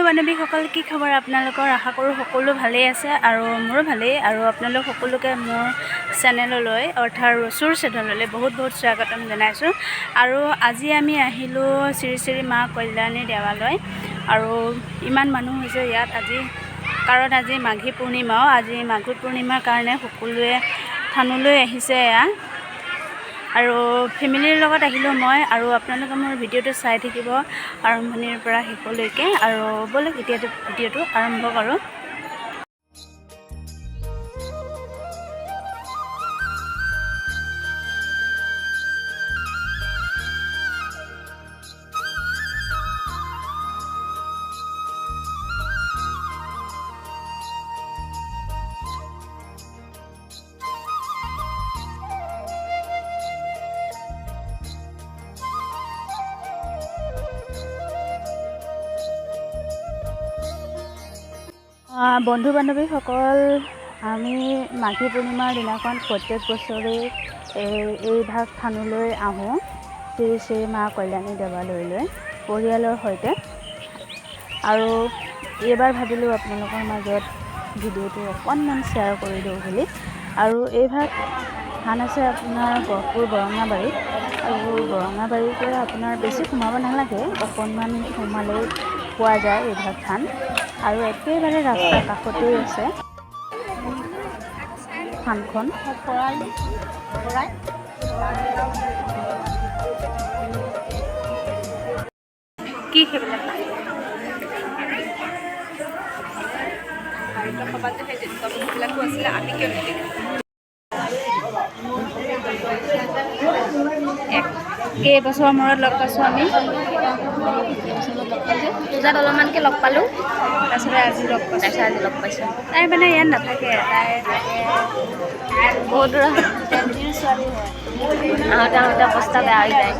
বান্ধৱীসকল, কি খবৰ আপোনালোকৰ? আশা কৰোঁ সকলো ভালেই আছে আৰু মোৰো ভালেই। আৰু আপোনালোক সকলোকে মোৰ চেনেললৈ অৰ্থাৎ ৰচুৰ চেনেললৈ বহুত বহুত স্বাগতম জনাইছোঁ। আৰু আজি আমি আহিলোঁ শ্ৰী শ্ৰী মা কল্যাণী দেৱালয়। আৰু ইমান মানুহ হৈছে ইয়াত আজি, কাৰণ আজি মাঘী পূৰ্ণিমাও। আজি মাঘী পূৰ্ণিমাৰ কাৰণে সকলোৱে থানলৈ আহিছে এয়া। আৰু ফেমিলিৰ লগত আহিলোঁ মই, আৰু আপোনালোকে মোৰ ভিডিঅ'টো চাই থাকিব আৰম্ভণিৰ পৰা শেষলৈকে। আৰু ব'লক এতিয়া ভিডিঅ'টো আৰম্ভ কৰোঁ। বন্ধু বান্ধৱীসকল, আমি মাঘী পূৰ্ণিমাৰ দিনাখন প্ৰত্যেক বছৰেই এই ভাগ থানলৈ আহোঁ, শ্ৰী শ্ৰী মা কল্যাণী দেৱালয়লৈ পৰিয়ালৰ সৈতে। আৰু এইবাৰ ভাবিলোঁ আপোনালোকৰ মাজত ভিডিঅ'টো অকণমান শ্বেয়াৰ কৰি দিওঁ বুলি। আৰু এই ভাগ থান আছে আপোনাৰ গহপুৰ বৰঙাবাৰীত। আৰু বৰঙাবাৰীৰ পৰা আপোনাৰ বেছি সোমাব নালাগে, অকণমান সোমালেই পোৱা যায় এই ভাগ থান। আৰু একেবাৰে ৰাস্তাৰ কাষতেই আছে থানখন। কি সেইবিলাক আছিলে, আমি কিয় কেইবছৰৰ মূৰত লগ পাইছোঁ আমি। পূজাত অলপমানকৈ লগ পালোঁ, তাৰপিছতে আজি লগ পাইছোঁ। তাই মানে ইয়াত নাথাকে, তাই বহুত দূৰ ছোৱালী হয়। আহোঁতে অৱস্থা বেয়া হৈ যায়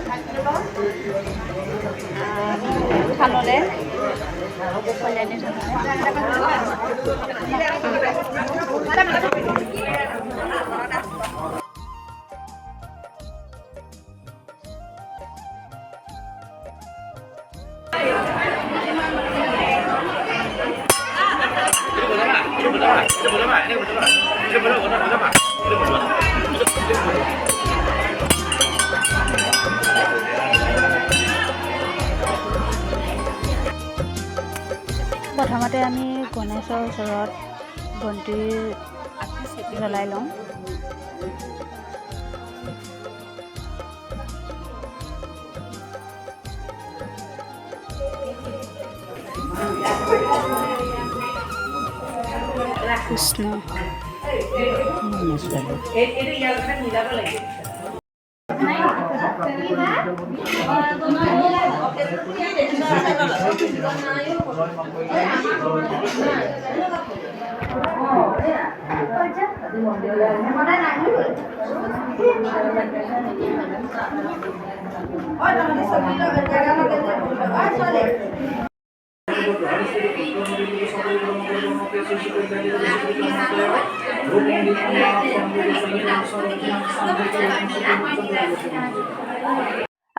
থানলৈ, কল্যাণী প্ৰথমতে আমি গণেশৰ ওচৰত বন্তি জ্বলাই লওঁ। কৃষ্ণ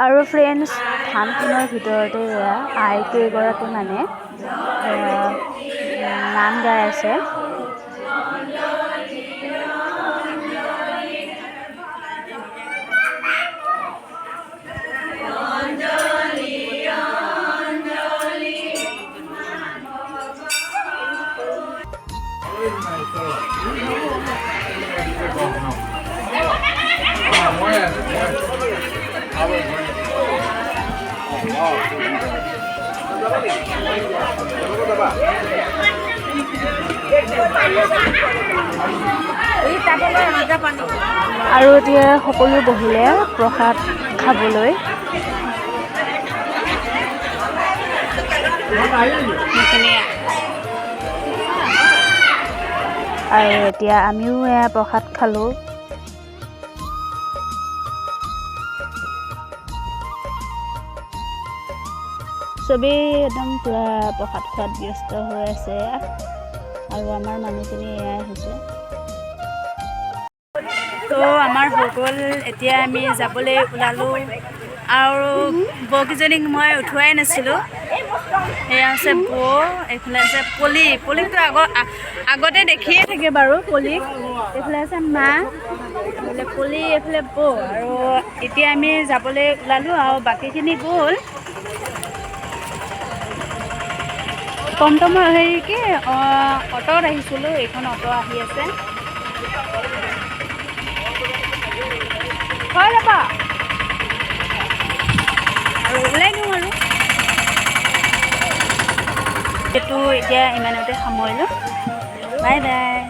আৰু ফ্ৰেণ্ডছ, থানখনৰ ভিতৰতে আই কেইগৰাকী মানে নাম গাই আছে। আৰু এতিয়া সকলো বহিলে প্ৰসাদ খাবলৈ। আৰু এতিয়া আমিও এয়া প্ৰসাদ খালোঁ। চবেই একদম পূৰা প্ৰসাদ খোৱাত ব্যস্ত হৈ আছে, আৰু আমাৰ মানুহখিনি এয়াই হৈছে। তো আমাৰ হৈ গ'ল, এতিয়া আমি যাবলৈ ওলালোঁ। আৰু বৌকেইজনীক মই উঠোৱাই নাছিলোঁ, এয়া আছে বৌ, এইফালে আছে পলি। পলিকটো আগতে দেখিয়ে থাকে বাৰু পলিক। এইফালে আছে মা, এইফালে পলি, এইফালে বৌ। আৰু এতিয়া আমি যাবলৈ ওলালোঁ আৰু বাকীখিনি গ'ল। টমটমৰ হেৰি কি অ'টত আহিছিলোঁ, এইখন অ'ট আহি আছে। হয় যাবা আৰু ওলাই দিওঁ আৰু এইটো এতিয়া ইমানতে সামৰিলোঁ। Bye bye.